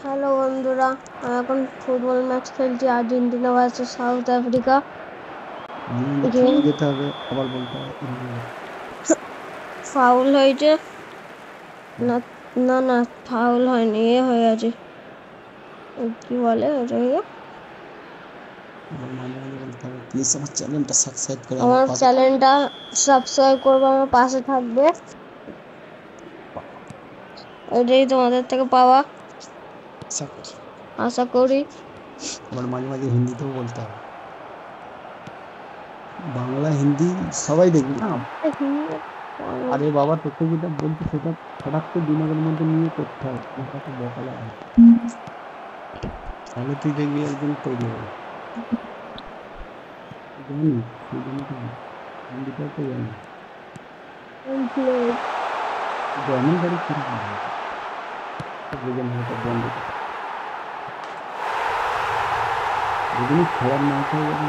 Hello বন্ধুরা, আমি এখন ফুটবল ম্যাচ খেলছি আর্জেন্টিনা ভার্সেস সাউথ আফ্রিকা। থেমে যেতে হবে, আবার বলতে হবে। ফাউল হয়েছে না? না না, ফাউল হয়নি, হয়ে আছে। কি বলে ওটাকে? আবার মাঝে মাঝে বলতে হবে, প্লিজ আমার চ্যানেলটা সাবস্ক্রাইব করে আমার আমার পাশে চ্যানেলটা সাবস্ক্রাইব করবে, আমার পাশে থাকবে, এটাই তোমাদের থেকে পাওয়া আশা করি। আশা করি। আবার মাঝে মাঝে হিন্দিতেও বলতে হবে, বাংলা হিন্দি সবাই দেখবি না। আরে বাবা, তোকে যেটা বলছি সেটা হঠাৎ করে দিনের মধ্যে নিয়ে করতে হবে, আমাকে তো বকা লাগে। তাহলে তুই দেখবি একদিন তৈরি হবে, জানিস? সেই জন্য তো হিন্দিটাও তো জানি। এমন গাড়ি কিরকম হবে বুঝে না, এটা বন্ধ করে। যেদিনই খেলার ম্যাচ হয়ে যাবে